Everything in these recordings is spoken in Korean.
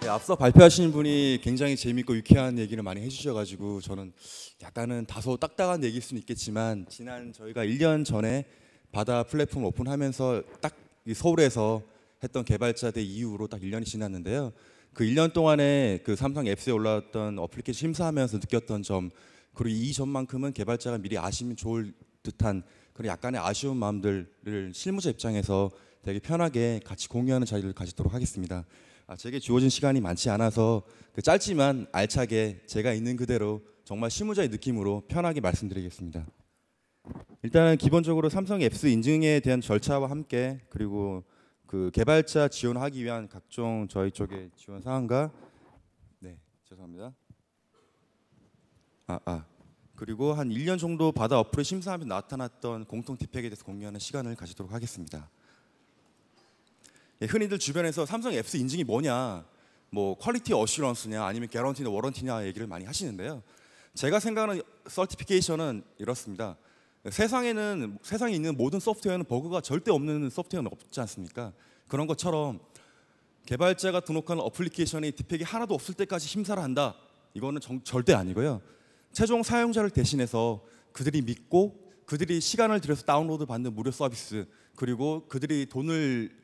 앞서 발표하신 분이 굉장히 재밌고 유쾌한 얘기를 많이 해주셔가지고 저는 약간은 다소 딱딱한 얘기일 수는 있겠지만 지난 저희가 1년 전에 바다 플랫폼 오픈하면서 딱 서울에서 했던 개발자 대 이후로 딱 1년이 지났는데요. 그 1년 동안에 그 삼성 앱스에 올라왔던 어플리케이션 심사하면서 느꼈던 점, 그리고 이 점만큼은 개발자가 미리 아시면 좋을 듯한 그런 약간의 아쉬운 마음들을 실무자 입장에서 되게 편하게 같이 공유하는 자리를 가지도록 하겠습니다. 제게 주어진 시간이 많지 않아서 짧지만 알차게 제가 있는 그대로 정말 실무자의 느낌으로 편하게 말씀드리겠습니다. 일단은 기본적으로 삼성 앱스 인증에 대한 절차와 함께 그리고 그 개발자 지원하기 위한 각종 저희 쪽의 지원 사항과 죄송합니다. 그리고 한 1년 정도 바다 어플을 심사하면서 나타났던 공통 디펙에 대해서 공유하는 시간을 가지도록 하겠습니다. 흔히들 주변에서 삼성 앱스 인증이 뭐냐, 뭐 퀄리티 어슈런스냐 아니면 개런티나 워런티냐 얘기를 많이 하시는데요. 제가 생각하는 서티피케이션은 이렇습니다. 세상에 있는 모든 소프트웨어는 버그가 절대 없는 소프트웨어는 없지 않습니까? 그런 것처럼 개발자가 등록하는 어플리케이션이 디펙이 하나도 없을 때까지 심사를 한다. 이거는 절대 아니고요. 최종 사용자를 대신해서 그들이 믿고 그들이 시간을 들여서 다운로드 받는 무료 서비스, 그리고 그들이 돈을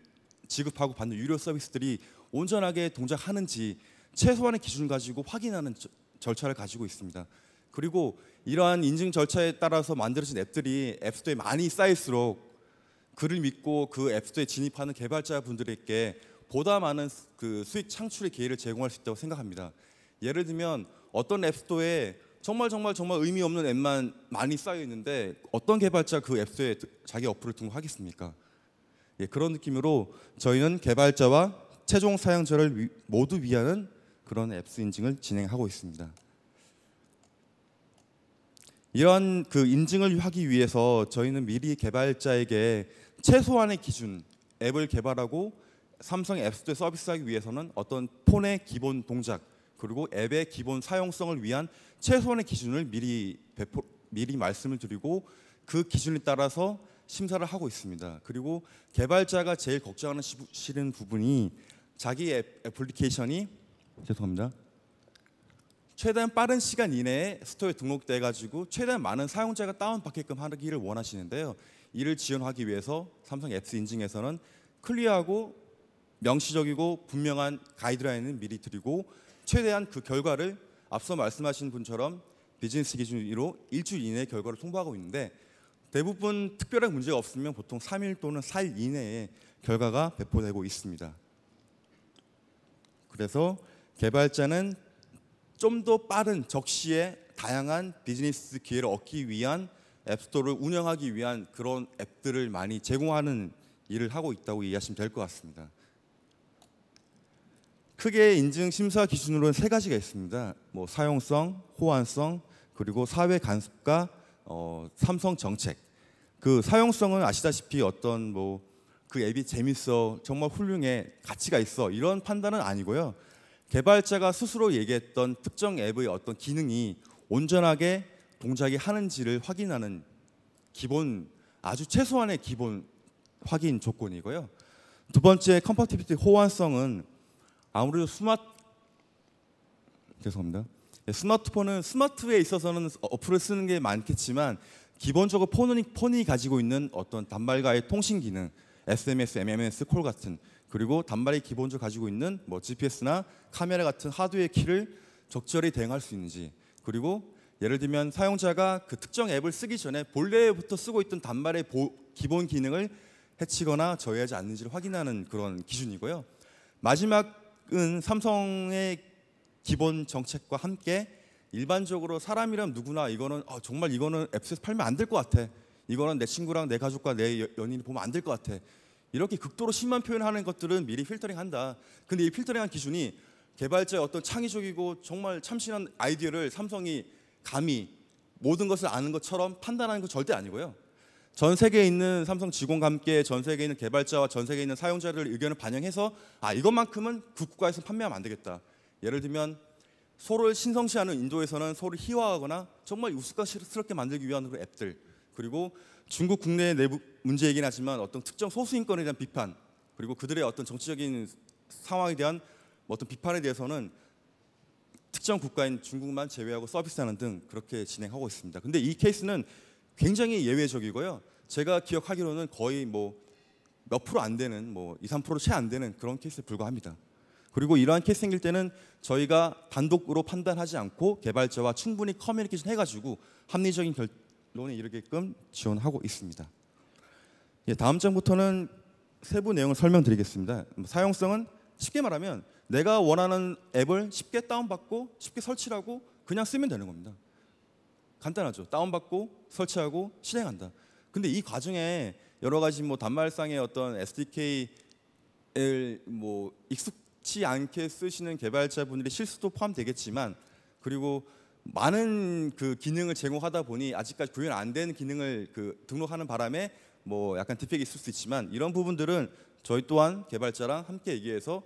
지급하고 받는 유료 서비스들이 온전하게 동작하는지 최소한의 기준을 가지고 확인하는 절차를 가지고 있습니다. 그리고 이러한 인증 절차에 따라서 만들어진 앱들이 앱스토어에 많이 쌓일수록 그를 믿고 그 앱스토어에 진입하는 개발자분들에게 보다 많은 그 수익 창출의 기회를 제공할 수 있다고 생각합니다. 예를 들면 어떤 앱스토어에 정말 의미 없는 앱만 많이 쌓여 있는데 어떤 개발자 그 앱스토어에 자기 어플을 등록하겠습니까? 그런 느낌으로 저희는 개발자와 최종 사용자를 모두 위하는 그런 앱스 인증을 진행하고 있습니다. 이러한 그 인증을 하기 위해서 저희는 미리 개발자에게 최소한의 기준, 앱을 개발하고 삼성 앱스토어에 서비스하기 위해서는 어떤 폰의 기본 동작 그리고 앱의 기본 사용성을 위한 최소한의 기준을 미리 말씀을 드리고 그 기준에 따라서 심사를 하고 있습니다. 그리고 개발자가 제일 걱정하는 싫은 부분이 자기 애플리케이션이 최대한 빠른 시간 이내에 스토어에 등록돼 가지고 최대한 많은 사용자가 다운받게끔 하기를 원하시는데요. 이를 지원하기 위해서 삼성 앱스 인증에서는 클리어하고 명시적이고 분명한 가이드라인을 미리 드리고 최대한 그 결과를 앞서 말씀하신 분처럼 비즈니스 기준으로 일주일 이내에 결과를 통보하고 있는데 대부분 특별한 문제가 없으면 보통 3일 또는 4일 이내에 결과가 배포되고 있습니다. 그래서 개발자는 좀 더 빠른 적시에 다양한 비즈니스 기회를 얻기 위한 앱스토어를 운영하기 위한 그런 앱들을 많이 제공하는 일을 하고 있다고 이해하시면 될 것 같습니다. 크게 인증 심사 기준으로는 3가지가 있습니다. 뭐 사용성, 호환성, 그리고 사회 간섭과 삼성 정책. 그 사용성은 아시다시피 어떤 그 앱이 재밌어, 정말 훌륭해, 가치가 있어 이런 판단은 아니고요. 개발자가 스스로 얘기했던 특정 앱의 어떤 기능이 온전하게 동작이 하는지를 확인하는 기본, 아주 최소한의 기본 확인 조건이고요. 두 번째 컴패티빌리티 호환성은 아무래도 스마트폰은 스마트웨어에 있어서는 어플을 쓰는 게 많겠지만 기본적으로 폰이 가지고 있는 어떤 단말과의 통신 기능, SMS, MMS, 콜 같은, 그리고 단말이 기본적으로 가지고 있는 GPS나 카메라 같은 하드웨어 키를 적절히 대응할 수 있는지, 그리고 예를 들면 사용자가 그 특정 앱을 쓰기 전에 본래부터 쓰고 있던 단말의 기본 기능을 해치거나 저해하지 않는지를 확인하는 그런 기준이고요. 마지막은 삼성의 기본 정책과 함께 일반적으로 사람이라면 누구나 이거는 정말 이거는 앱스에서 팔면 안 될 것 같아, 이거는 내 친구랑 내 가족과 내 연인이 보면 안 될 것 같아, 이렇게 극도로 심한 표현하는 것들은 미리 필터링한다. 근데 이 필터링한 기준이 개발자의 어떤 창의적이고 정말 참신한 아이디어를 삼성이 감히 모든 것을 아는 것처럼 판단하는 건 절대 아니고요. 전 세계에 있는 삼성 직원과 함께 전 세계에 있는 개발자와 전 세계에 있는 사용자들 의견을 반영해서 이것만큼은 그 국가에서 판매하면 안 되겠다. 예를 들면 소를 신성시하는 인도에서는 소를 희화하거나 정말 우스꽝스럽게 만들기 위한 그런 앱들, 그리고 중국 국내 내부 문제이긴 하지만 어떤 특정 소수인권에 대한 비판, 그리고 그들의 어떤 정치적인 상황에 대한 뭐 어떤 비판에 대해서는 특정 국가인 중국만 제외하고 서비스하는 등 그렇게 진행하고 있습니다. 근데 이 케이스는 굉장히 예외적이고요. 제가 기억하기로는 거의 뭐 몇 프로 안 되는, 뭐 2, 3% 채 안 되는 그런 케이스에 불과합니다. 그리고 이러한 케이스 생길 때는 저희가 단독으로 판단하지 않고 개발자와 충분히 커뮤니케이션 해가지고 합리적인 결론에 이르게끔 지원하고 있습니다. 예, 다음 장부터는 세부 내용을 설명드리겠습니다. 사용성은 쉽게 말하면 내가 원하는 앱을 쉽게 다운받고 쉽게 설치를 하고 그냥 쓰면 되는 겁니다. 간단하죠. 다운받고 설치하고 실행한다. 근데 이 과정에 여러 가지 뭐 단말상의 어떤 SDK를 뭐 익숙치 않게 쓰시는 개발자분들의 실수도 포함되겠지만, 그리고 많은 그 기능을 제공하다 보니 아직까지 구현 안 된 기능을 그 등록하는 바람에 뭐 약간 디펙이 있을 수 있지만, 이런 부분들은 저희 또한 개발자랑 함께 얘기해서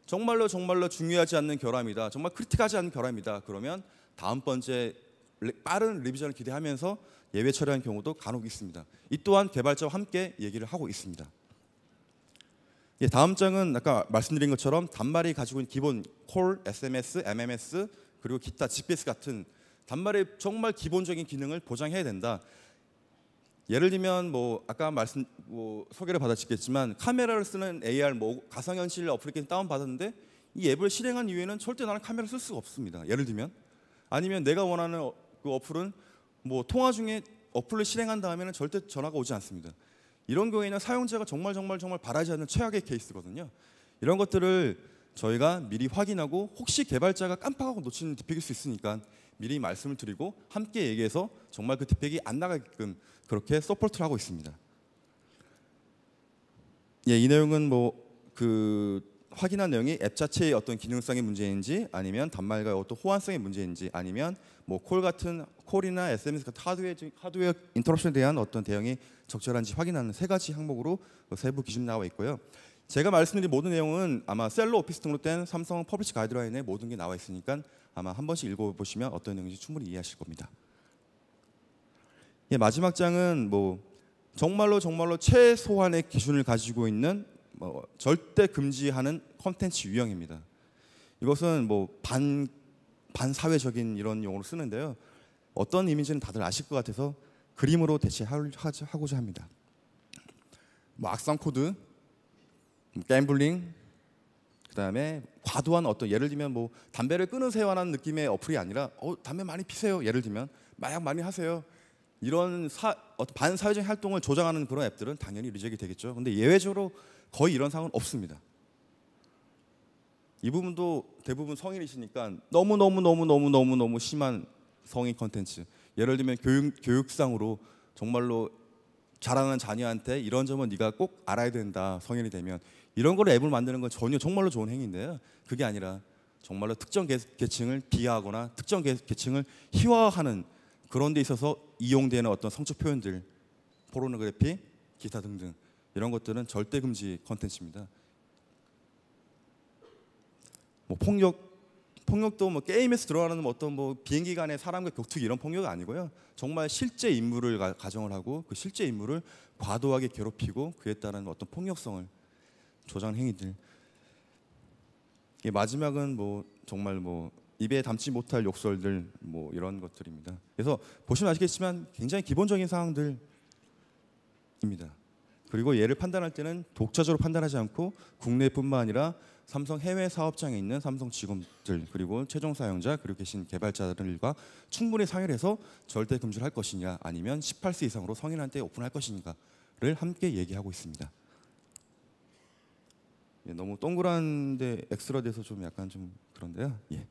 정말로 중요하지 않는 결함이다, 정말 크리틱하지 않는 결함이다, 그러면 다음번째 빠른 리비전을 기대하면서 예외 처리하는 경우도 간혹 있습니다. 이 또한 개발자와 함께 얘기를 하고 있습니다. 예, 다음 장은 아까 말씀드린 것처럼 단말이 가지고 있는 기본 콜, SMS, MMS 그리고 기타 GPS 같은 단말의 정말 기본적인 기능을 보장해야 된다. 예를 들면 뭐 아까 소개를 받았겠지만 카메라를 쓰는 AR 뭐 가상현실 어플리케이션 다운 받았는데 이 앱을 실행한 이후에는 절대 나는 카메라를 쓸 수가 없습니다. 예를 들면 아니면 내가 원하는 그 어플은 뭐 통화 중에 어플을 실행한 다음에는 절대 전화가 오지 않습니다. 이런 경우에는 사용자가 정말 바라지 않는 최악의 케이스거든요. 이런 것들을 저희가 미리 확인하고 혹시 개발자가 깜빡하고 놓치는 디펙일 수 있으니까 미리 말씀을 드리고 함께 얘기해서 정말 그 디펙이 안 나가게끔 그렇게 서포트를 하고 있습니다. 예, 이 내용은 뭐 그 확인한 내용이 앱 자체의 어떤 기능성의 문제인지 아니면 단말과의 어떤 호환성의 문제인지 아니면 뭐 콜이나 SMS 같은 하드웨어 인터럽션에 대한 어떤 대응이 적절한지 확인하는 세 가지 항목으로 세부 기준이 나와 있고요. 제가 말씀드린 모든 내용은 아마 셀러 오피스 등록된 삼성 퍼블리시 가이드라인에 모든 게 나와 있으니까 아마 한 번씩 읽어보시면 어떤 내용인지 충분히 이해하실 겁니다. 예, 마지막 장은 뭐 정말로 최소한의 기준을 가지고 있는 뭐 절대 금지하는 콘텐츠 유형입니다. 이것은 뭐 반사회적인 이런 용어로 쓰는데요. 어떤 의미인지는 다들 아실 것 같아서 그림으로 대체하고자 합니다. 뭐 악성 코드, 갬블링, 그다음에 과도한 어떤 예를 들면 뭐 담배를 끊으세요라는 느낌의 어플이 아니라 담배 많이 피세요. 예를 들면 마약 많이 하세요. 이런 반사회적인 활동을 조장하는 그런 앱들은 당연히 리젝이 되겠죠. 근데 예외적으로 거의 이런 상황은 없습니다. 이 부분도 대부분 성인이시니까 너무 심한 성인 컨텐츠. 예를 들면 교육상으로 정말로 자라는 자녀한테 이런 점은 네가 꼭 알아야 된다. 성인이 되면 이런 거를 앱을 만드는 건 정말로 좋은 행위인데요. 그게 아니라 정말로 특정 계층을 비하하거나 특정 계층을 희화화하는 그런 데 있어서 이용되는 어떤 성적 표현들, 포르노그래피, 기타 등등 이런 것들은 절대 금지 컨텐츠입니다. 뭐 폭력도 뭐 게임에서 들어가는 어떤 뭐 비행기 간의 사람과 격투기 이런 폭력이 아니고요. 정말 실제 인물을 가정을 하고 그 실제 인물을 과도하게 괴롭히고 그에 따른 어떤 폭력성을 조장하는 행위들. 마지막은 뭐 정말 뭐 입에 담지 못할 욕설들 뭐 이런 것들입니다. 그래서 보시면 아시겠지만 굉장히 기본적인 사항들입니다. 그리고 얘를 판단할 때는 독자적으로 판단하지 않고 국내뿐만 아니라 삼성 해외 사업장에 있는 삼성 직원들 그리고 최종 사용자 그리고 계신 개발자들과 충분히 상의를 해서 절대 금지를 할 것이냐 아니면 18세 이상으로 성인한테 오픈할 것인가를 함께 얘기하고 있습니다. 예, 너무 동그란데 X로 돼서 좀 약간 좀 그런데요. 예.